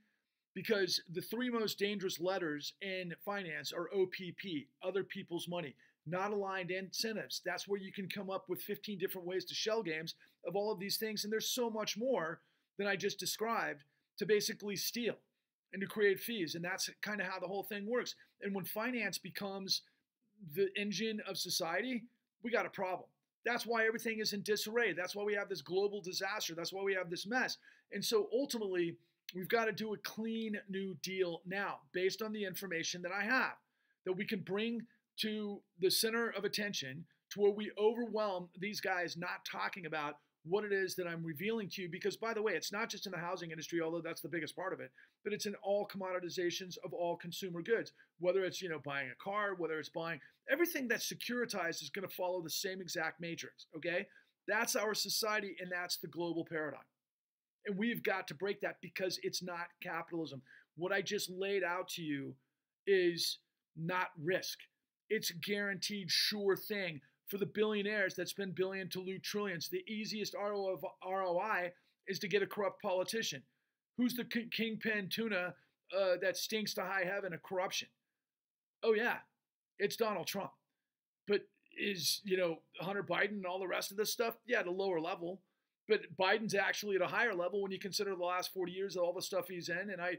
because the three most dangerous letters in finance are OPP, other people's money, not aligned incentives. That's where you can come up with 15 different ways to shell games of all of these things, and there's so much more than I just described to basically steal and to create fees. And that's kind of how the whole thing works. And when finance becomes the engine of society, we got a problem. That's why everything is in disarray. That's why we have this global disaster. That's why we have this mess. And so ultimately, we've got to do a clean New Deal now based on the information that I have, that we can bring to the center of attention to where we overwhelm these guys not talking about what it is that I'm revealing to you. Because, by the way, it's not just in the housing industry, although that's the biggest part of it, but it's in all commoditizations of all consumer goods. Whether it's, buying a car, whether it's buying everything that's securitized is going to follow the same exact matrix, okay? That's our society, and that's the global paradigm. And we've got to break that because it's not capitalism. What I just laid out to you is not risk. It's guaranteed sure thing for the billionaires that spend billion to loot trillions. The easiest ROI is to get a corrupt politician. Who's the kingpin tuna that stinks to high heaven of corruption? Oh yeah, it's Donald Trump. But is, Hunter Biden and all the rest of this stuff? Yeah, at a lower level. But Biden's actually at a higher level when you consider the last 40 years of all the stuff he's in. And I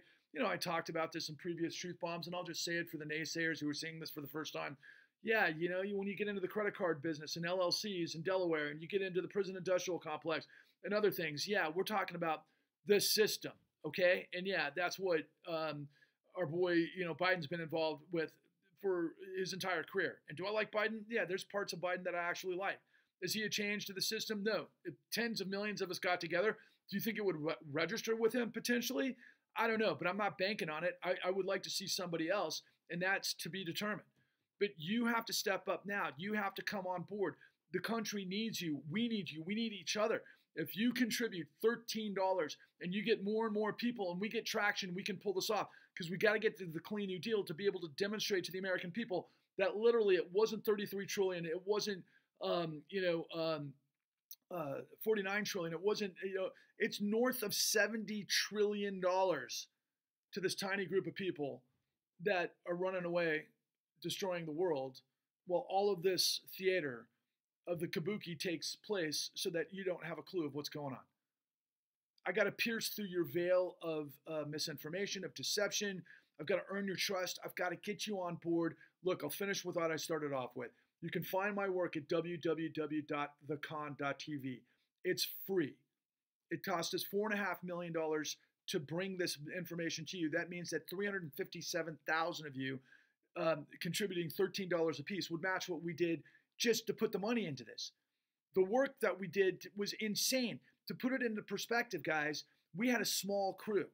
talked about this in previous Truth Bombs, and I'll just say it for the naysayers who are seeing this for the first time. Yeah, when you get into the credit card business and LLCs in Delaware, and you get into the prison industrial complex and other things, yeah, we're talking about the system, okay? And yeah, that's what our boy, Biden's been involved with for his entire career. And do I like Biden? Yeah, there's parts of Biden that I actually like. Is he a change to the system? No. If tens of millions of us got together, do you think it would register with him potentially? I don't know, but I'm not banking on it. I would like to see somebody else, and that's to be determined. But you have to step up now. You have to come on board. The country needs you. We need you. We need each other. If you contribute $13 and you get more and more people and we get traction, we can pull this off, because we got to get to the Clean New Deal to be able to demonstrate to the American people that literally it wasn't 33 trillion. It wasn't, 49 trillion. It wasn't, it's north of $70 trillion to this tiny group of people that are running away, destroying the world, while all of this theater of the kabuki takes place so that you don't have a clue of what's going on. I got to pierce through your veil of misinformation, of deception. I've got to earn your trust. I've got to get you on board. Look, I'll finish with what I started off with. You can find my work at www.thecon.tv. It's free. It cost us $4.5 million to bring this information to you. That means that 357,000 of you contributing $13 a piece would match what we did just to put the money into this. The work that we did was insane. To put it into perspective, guys, we had a small crew.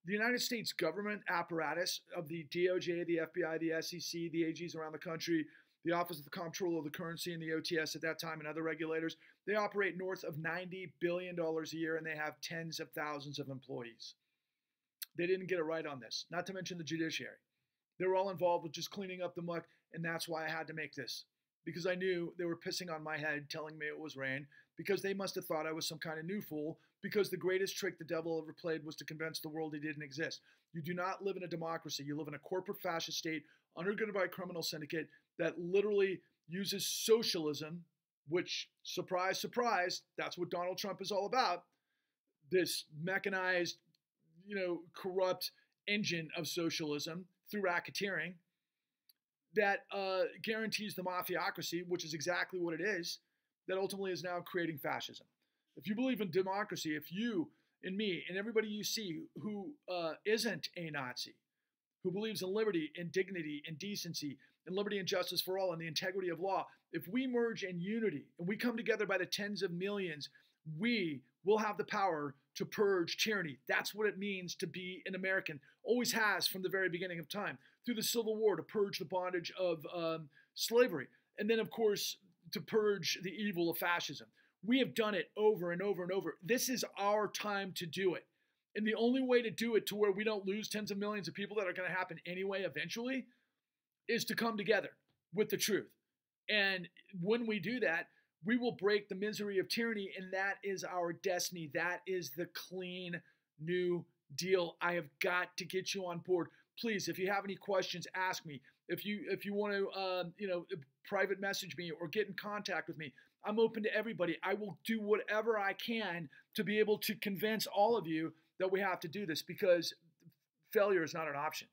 The United States government apparatus of the DOJ, the FBI, the SEC, the AGs around the country, the Office of the Comptroller of the Currency and the OTS at that time, and other regulators, they operate north of $90 billion a year, and they have tens of thousands of employees. They didn't get it right on this, not to mention the judiciary. They were all involved with just cleaning up the muck, and that's why I had to make this. Because I knew they were pissing on my head, telling me it was rain, because they must have thought I was some kind of new fool, because the greatest trick the devil ever played was to convince the world he didn't exist. You do not live in a democracy. You live in a corporate fascist state, undergirded by a criminal syndicate that literally uses socialism, which, surprise, surprise, that's what Donald Trump is all about. This mechanized, corrupt engine of socialism through racketeering that guarantees the mafiocracy, which is exactly what it is, that ultimately is now creating fascism. If you believe in democracy, if you and me and everybody you see who isn't a Nazi, who believes in liberty and dignity and decency and liberty and justice for all and the integrity of law, if we merge in unity and we come together by the tens of millions, we will have the power to purge tyranny. That's what it means to be an American. Always has from the very beginning of time. Through the Civil War, to purge the bondage of slavery. And then, of course, to purge the evil of fascism. We have done it over and over and over. This is our time to do it. And the only way to do it to where we don't lose tens of millions of people that are going to happen anyway eventually is to come together with the truth. And when we do that, we will break the misery of tyranny, and that is our destiny. That is the Clean New Deal. I have got to get you on board. Please, if you have any questions, ask me. If you want to private message me or get in contact with me, I'm open to everybody. I will do whatever I can to be able to convince all of you that we have to do this, because failure is not an option.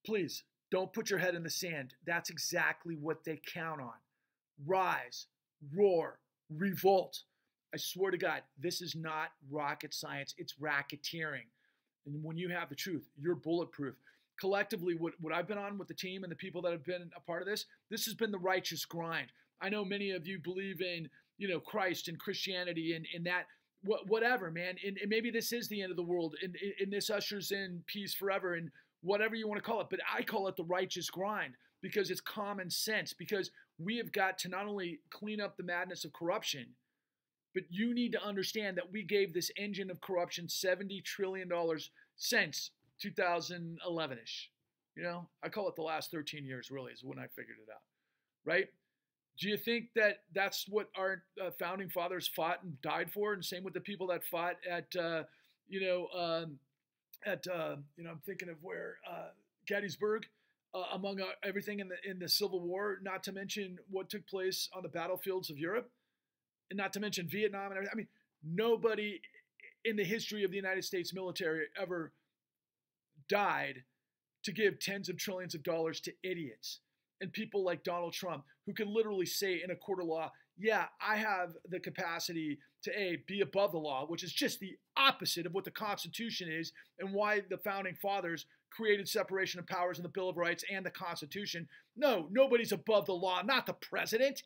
Please, don't put your head in the sand. That's exactly what they count on. Rise, roar, revolt. I swear to God, this is not rocket science. It's racketeering. And when you have the truth, you're bulletproof. Collectively, what I've been on with the team and the people that have been a part of this has been the righteous grind. I know many of you believe in, Christ and Christianity and that, whatever, man. And maybe this is the end of the world, and this ushers in peace forever, and whatever you want to call it. But I call it the righteous grind, because it's common sense, because we have got to not only clean up the madness of corruption, but you need to understand that we gave this engine of corruption $70 trillion since 2011-ish. You know, I call it the last 13 years, really, is when I figured it out, right? Do you think that that's what our founding fathers fought and died for? And same with the people that fought at, I'm thinking of where Gettysburg, among everything in the Civil War, not to mention what took place on the battlefields of Europe, and not to mention Vietnam and everything. I mean, nobody in the history of the United States military ever died to give tens of trillions of dollars to idiots and people like Donald Trump, who can literally say in a court of law, yeah, I have the capacity to be above the law, which is just the opposite of what the Constitution is and why the founding fathers created separation of powers in the Bill of Rights and the Constitution. No, nobody's above the law, not the president,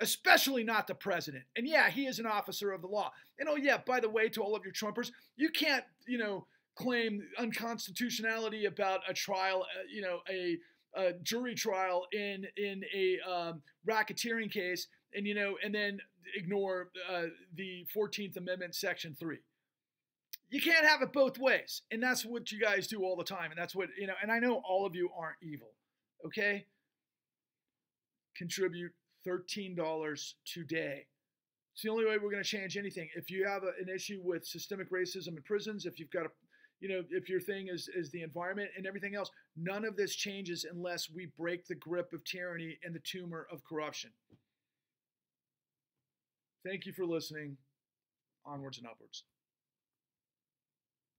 especially not the president. And yeah, he is an officer of the law. And oh yeah, by the way, to all of your Trumpers, you can't, claim unconstitutionality about a trial, a jury trial in a racketeering case, and then ignore the 14th Amendment, Section 3. You can't have it both ways, and that's what you guys do all the time, and that's what And I know all of you aren't evil, okay? Contribute $13 today. It's the only way we're going to change anything. If you have an issue with systemic racism in prisons, if you've got if your thing is the environment and everything else, none of this changes unless we break the grip of tyranny and the tumor of corruption. Thank you for listening. Onwards and upwards.